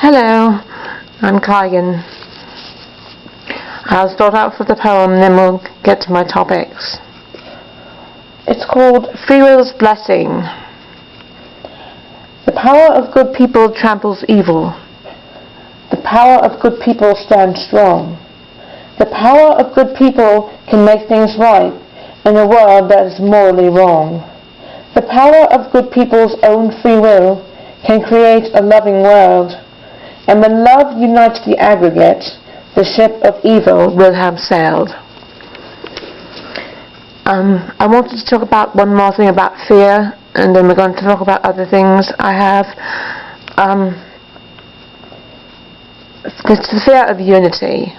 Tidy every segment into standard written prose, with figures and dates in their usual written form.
Hello, I'm Kigan. I'll start out with the poem, then we'll get to my topics. It's called Free Will's Blessing. The power of good people tramples evil. The power of good people stands strong. The power of good people can make things right in a world that is morally wrong. The power of good people's own free will can create a loving world. And when love unites the aggregate, the ship of evil will have sailed. I wanted to talk about one more thing about fear, and then we're going to talk about other things I have. It's the fear of unity,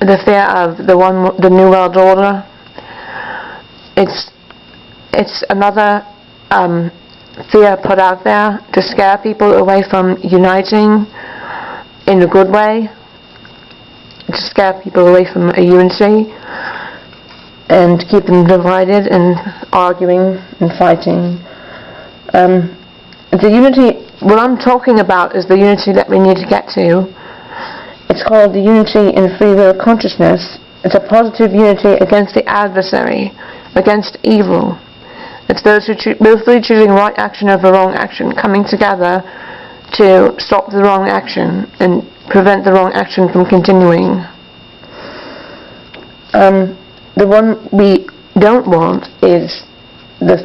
the fear of the New World Order. It's another fear put out there to scare people away from uniting in a good way, to scare people away from a unity and keep them divided and arguing and fighting. The unity, what I'm talking about is the unity that we need to get to. It's called the unity in free will consciousness. It's a positive unity against the adversary, against evil. It's those who willfully choosing right action over wrong action, coming together to stop the wrong action and prevent the wrong action from continuing. The one we don't want is the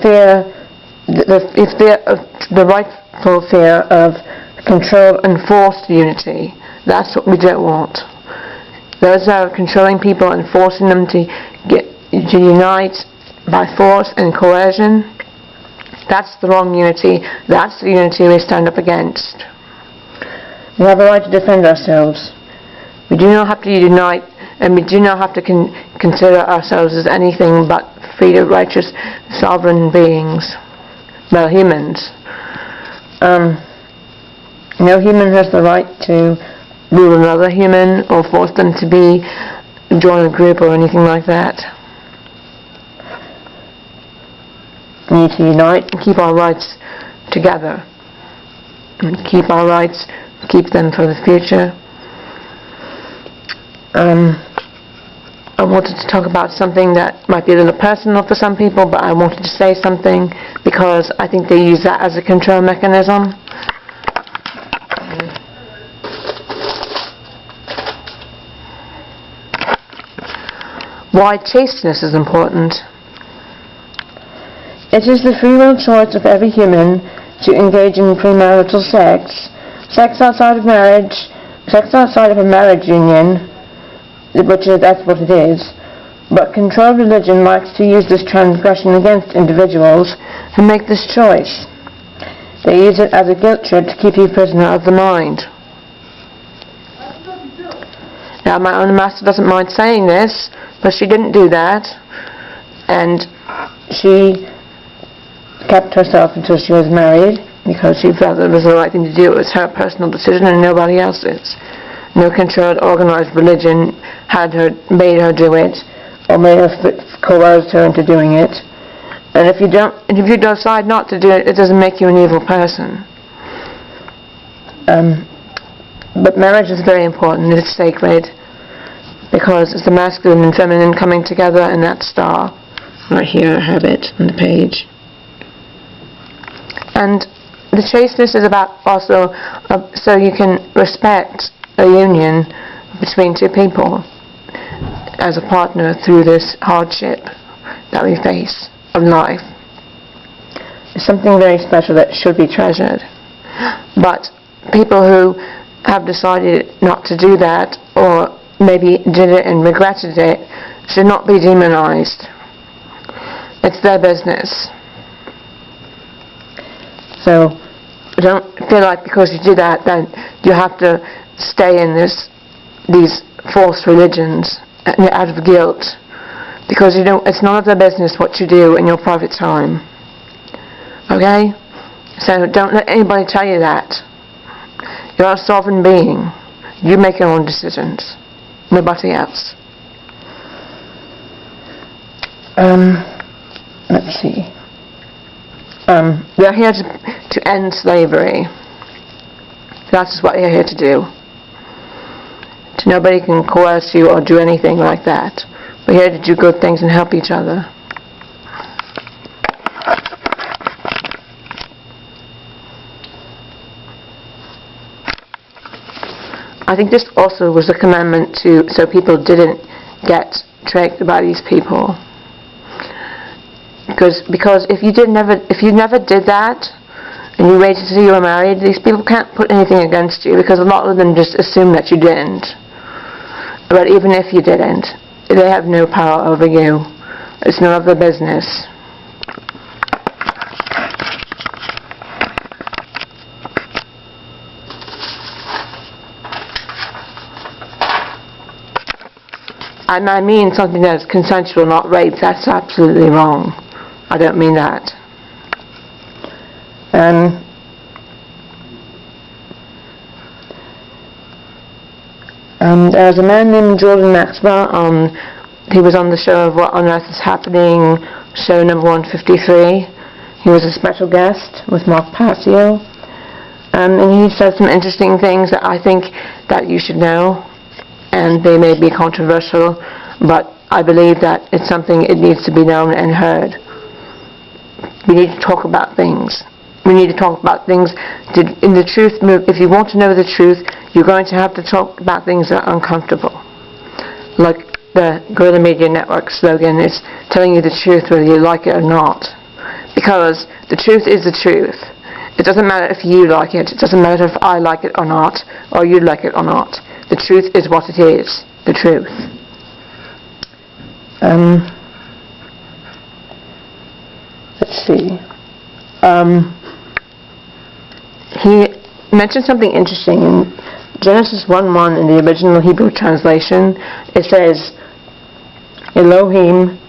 rightful fear of control and forced unity. That's what we don't want. Those are controlling people and forcing them to unite by force and coercion. That's the wrong unity. That's the unity we stand up against. We have a right to defend ourselves. We do not have to unite, and we do not have to consider ourselves as anything but free, righteous, sovereign beings. Well, humans. No human has the right to rule another human or force them to join a group or anything like that. We need to unite and keep our rights together. And keep our rights, keep them for the future. I wanted to talk about something that might be a little personal for some people, but I wanted to say something because I think they use that as a control mechanism. Why chasteness is important. It is the free will choice of every human to engage in premarital sex, sex outside of marriage, sex outside of a marriage union, that's what it is. But controlled religion likes to use this transgression against individuals and make this choice. They use it as a guilt trip to keep you prisoner of the mind. Now, my own master doesn't mind saying this, but she didn't do that, and she kept herself until she was married because she felt that it was the right thing to do. It was her personal decision and nobody else's. No controlled, organized religion made her do it or coerced her into doing it. And if you decide not to do it, it doesn't make you an evil person. But marriage is very important. It's sacred because it's the masculine and feminine coming together in that star. Right here I have it on the page. And the chasteness is about also so you can respect a union between two people as a partner through this hardship that we face of life. It's something very special that should be treasured. But people who have decided not to do that, or maybe did it and regretted it, should not be demonized. It's their business. So don't feel like because you did that then you have to stay in these false religions out of guilt, because you don't. It's none of their business what you do in your private time. Okay? So don't let anybody tell you that. You're a sovereign being. You make your own decisions. Nobody else. Let's see. We are here to end slavery. That is what we are here to do. Nobody can coerce you or do anything like that. We're here to do good things and help each other. I think this also was a commandment so people didn't get tricked by these people. Because if you never did that, and you waited until you were married, these people can't put anything against you, because a lot of them just assume that you didn't. But even if you didn't, they have no power over you. It's none of their business. I mean something that's consensual, not rape. That's absolutely wrong. I don't mean that. There's a man named Jordan Maxwell. He was on the show of What on Earth is Happening, show number 153. He was a special guest with Mark Passio. And he said some interesting things that I think that you should know. And they may be controversial, but I believe that it's something it needs to be known and heard. We need to talk about things. We need to talk about things. In the truth, if you want to know the truth, you're going to have to talk about things that are uncomfortable. Like the Guerrilla Media Network slogan is telling you the truth whether you like it or not. Because the truth is the truth. It doesn't matter if you like it. It doesn't matter if I like it or not, or you like it or not. The truth is what it is. The truth. Let's see. He mentioned something interesting in Genesis 1:1 in the original Hebrew translation. It says, Elohim,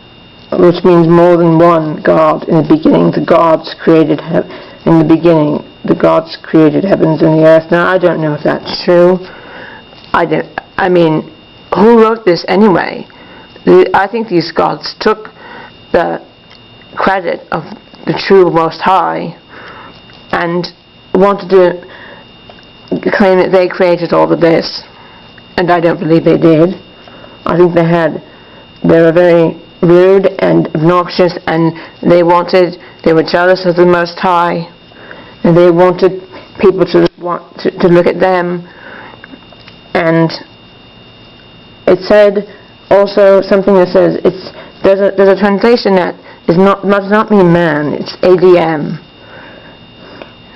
which means more than one God. In the beginning, the gods created heavens and the earth. Now, I don't know if that's true. I mean, who wrote this anyway? I think these gods took the credit of the true Most High and wanted to claim that they created all of this, and I don't believe they did. I think they were very rude and obnoxious, and they were jealous of the Most High, and they wanted people to look at them. And it said also something that says there's a translation that does not mean man, it's ADM.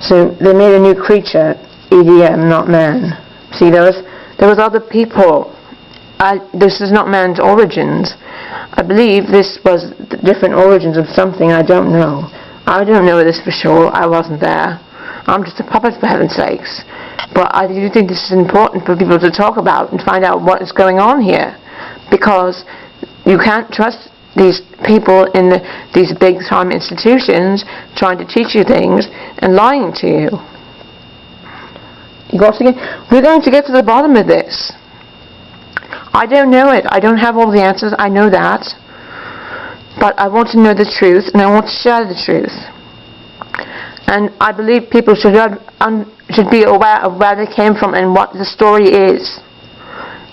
So they made a new creature, ADM, not man. See, there was other people. This is not man's origins. I believe this was the different origins of something. I don't know. I don't know this for sure. I wasn't there. I'm just a puppet, for heaven's sakes. But I do think this is important for people to talk about and find out what is going on here. Because you can't trust these people in these big-time institutions trying to teach you things and lying to you. We're going to get to the bottom of this. I don't know it. I don't have all the answers. I know that. But I want to know the truth, and I want to share the truth. And I believe people should be aware of where they came from and what the story is.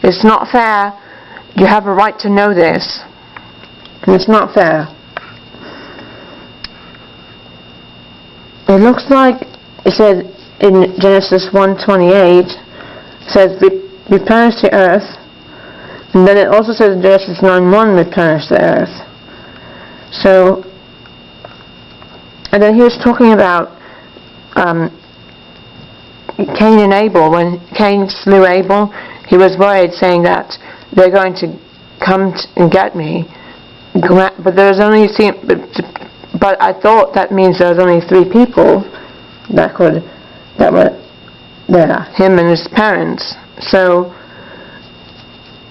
It's not fair. You have a right to know this. And it's not fair. it looks like it says in Genesis 1:28, it says replenish the earth, and then it also says in Genesis 9:1 replenish the earth. So, and then he was talking about Cain and Abel. When Cain slew Abel, he was worried, saying that they're going to come and get me. But there's only but I thought that means there's only 3 people that were there, him and his parents. So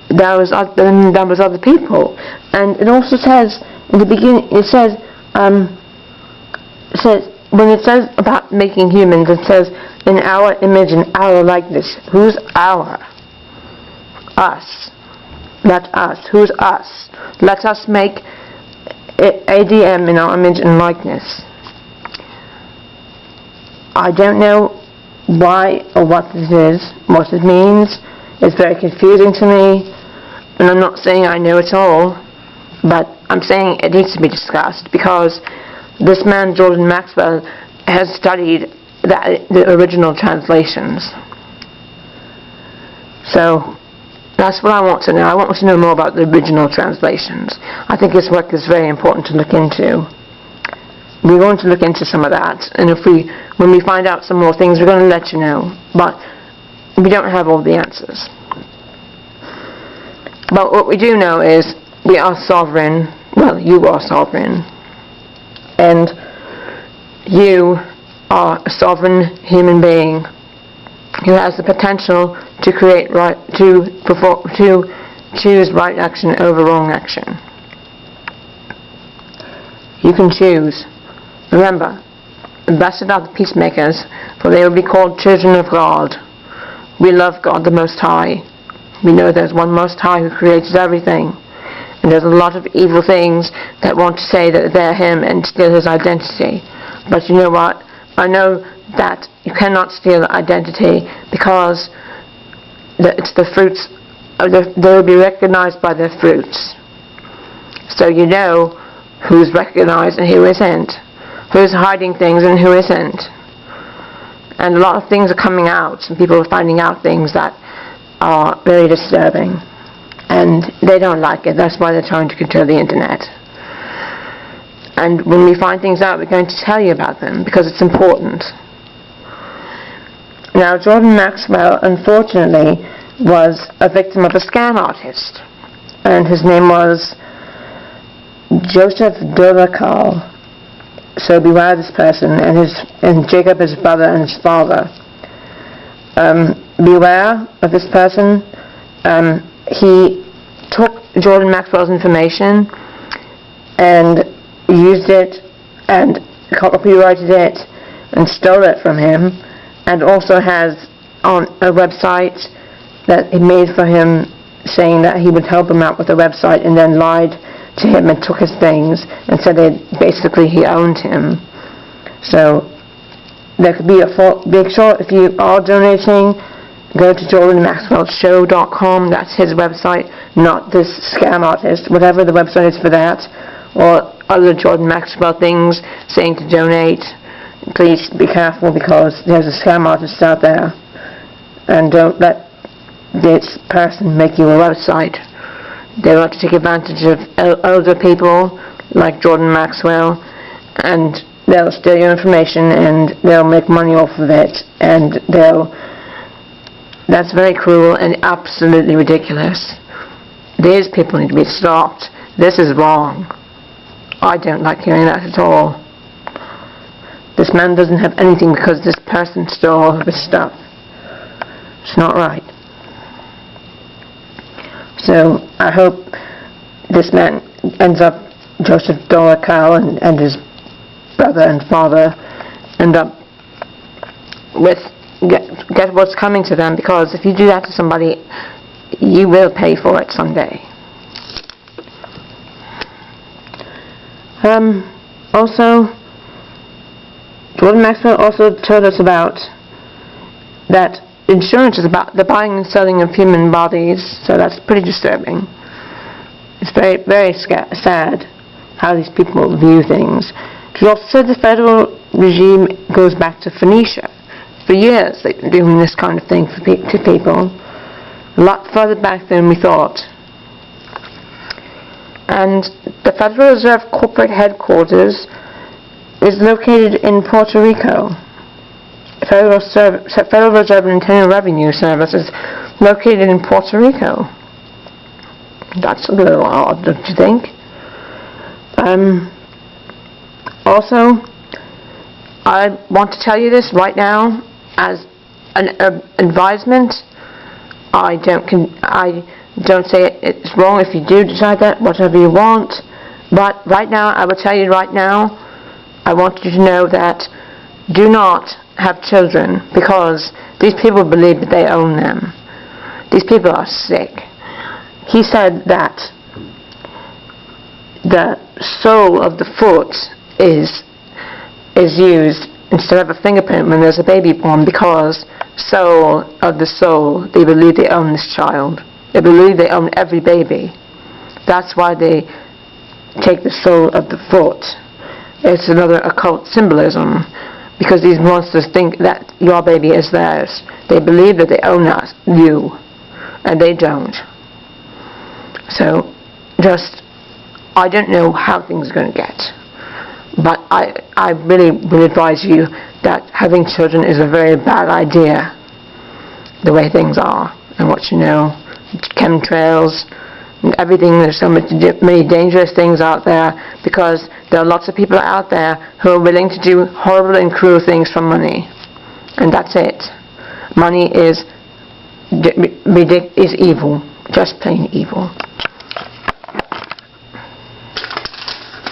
that was other people. And it also says in the beginning, it says when it says about making humans, it says in our image and our likeness. Who's our? Us. That's us. Who's us? Let us make ADM in our image and likeness. I don't know why or what this is, what it means. It's very confusing to me, and I'm not saying I know it all, but I'm saying it needs to be discussed, because this man, Jordan Maxwell, has studied the original translations. So that's what I want to know. I want to know more about the original translations. I think his work is very important to look into. We're going to look into some of that, and when we find out some more things, we're going to let you know. But we don't have all the answers. But what we do know is we are sovereign. Well, you are sovereign, and you are a sovereign human being who has the potential to create right, to choose right action over wrong action. You can choose. Remember, blessed are the peacemakers, for they will be called children of God. We love God the Most High. We know there's one Most High who creates everything. And there's a lot of evil things that want to say that they're Him and steal His identity. But you know what? I know that you cannot steal identity, because it's the fruits, they will be recognized by their fruits. So you know who's recognized and who isn't, who's hiding things and who isn't. And a lot of things are coming out, and people are finding out things that are very disturbing, and they don't like it. That's why they're trying to control the internet. And when we find things out, we're going to tell you about them, because it's important. Now, Jordan Maxwell, unfortunately, was a victim of a scam artist, and his name was Josef Dolecal. So beware this person, and Jacob, his brother, and his father. Beware of this person. He took Jordan Maxwell's information and used it and copyrighted it and stole it from him, and also has on a website that he made for him, saying that he would help him out with the website, and then lied to him and took his things and said that basically he owned him. So there could be make sure if you are donating, go to jordanmaxwellshow.com. That's his website, not this scam artist, whatever the website is for that, or other Jordan Maxwell things saying to donate. Please be careful, because there's a scam artist out there, and don't let this person make you a website. They like to take advantage of older people like Jordan Maxwell, and they'll steal your information and they'll make money off of it, and that's very cruel and absolutely ridiculous. These people need to be stopped. This is wrong. I don't like hearing that at all. This man doesn't have anything because this person stole all of his stuff. It's not right. So I hope this man ends up, Josef Dolecal and his brother and father end up with get what's coming to them, because if you do that to somebody, you will pay for it someday. Also, Jordan Maxwell also told us about that insurance is about the buying and selling of human bodies, so that's pretty disturbing. It's very, very sad how these people view things. He also said the federal regime goes back to Phoenicia. For years they've been doing this kind of thing to people, a lot further back than we thought. And the Federal Reserve corporate headquarters is located in Puerto Rico. Federal Reserve and Internal Revenue Service is located in Puerto Rico. That's a little odd, don't you think? Also, I want to tell you this right now as an advisement. I don't say it's wrong if you do decide that, whatever you want. But right now, I will tell you right now, I want you to know that do not have children because these people believe that they own them. These people are sick. He said that the sole of the foot is used instead of a fingerprint when there's a baby born because soul of the soul, they believe they own this child. They believe they own every baby. That's why they take the sole of the foot. It's another occult symbolism because these monsters think that your baby is theirs. They believe that they own you, and they don't. So, I don't know how things are going to get, but I really would advise you that having children is a very bad idea, the way things are, and what you know, chemtrails, and everything. There's so many dangerous things out there because there are lots of people out there who are willing to do horrible and cruel things for money, and that's it. Money is evil, just plain evil.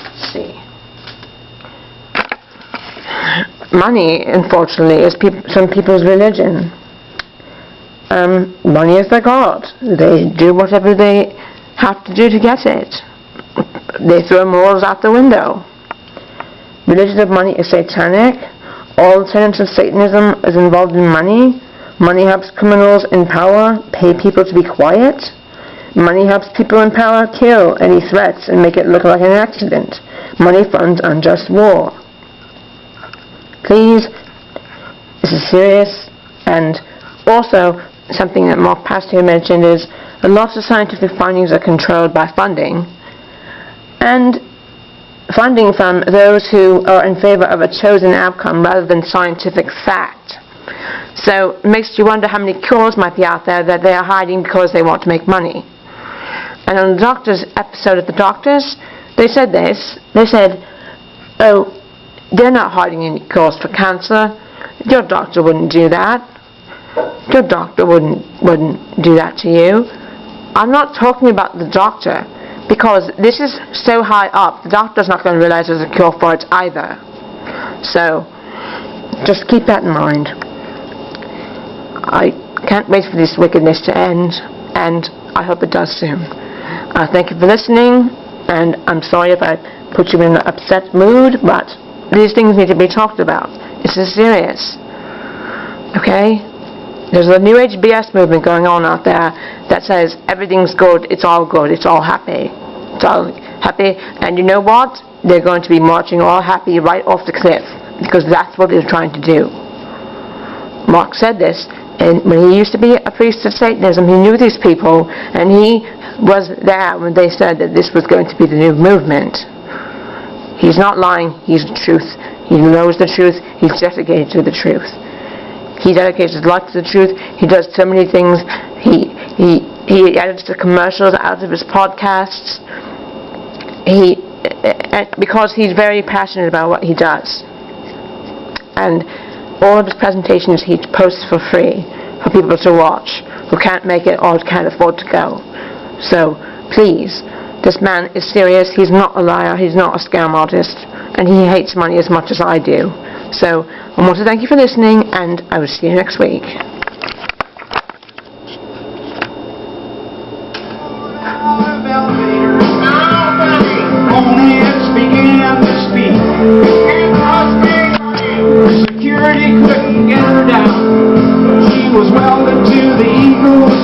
Let's see. Money, unfortunately, is some people's religion. Money is their God. They do whatever they have to do to get it. They throw morals out the window. Religion of money is satanic. All tenets of Satanism is involved in money. Money helps criminals in power pay people to be quiet. Money helps people in power kill any threats and make it look like an accident. Money funds unjust war. Please, this is serious. And also, something that Mark Pasteur mentioned is a lot of scientific findings are controlled by funding, and funding from those who are in favor of a chosen outcome rather than scientific fact. So it makes you wonder how many cures might be out there that they are hiding because they want to make money. And on the doctor's episode of The Doctors, they said this. They said, oh, they're not hiding any cures for cancer. Your doctor wouldn't do that. Your doctor wouldn't do that to you. I'm not talking about the doctor, because this is so high up, the doctor's not going to realize there's a cure for it either. So, just keep that in mind. I can't wait for this wickedness to end, and I hope it does soon. Thank you for listening, and I'm sorry if I put you in an upset mood, but these things need to be talked about. This is serious. Okay? There's a New Age BS movement going on out there that says everything's good, it's all happy. It's all happy, and you know what? They're going to be marching all happy right off the cliff, because that's what they're trying to do. Mark said this, and when he used to be a priest of Satanism, he knew these people, and he was there when they said that this was going to be the new movement. He's not lying, he's the truth. He knows the truth, he's dedicated to the truth. He dedicates his life to the truth. He does so many things. He edits the commercials out of his podcasts. Because he's very passionate about what he does. And all of his presentations he posts for free for people to watch who can't make it or can't afford to go. So, please, this man is serious. He's not a liar. He's not a scam artist. And he hates money as much as I do. So, I want to thank you for listening, and I will see you next week. Security couldn't get her down. She was welded to the Eagles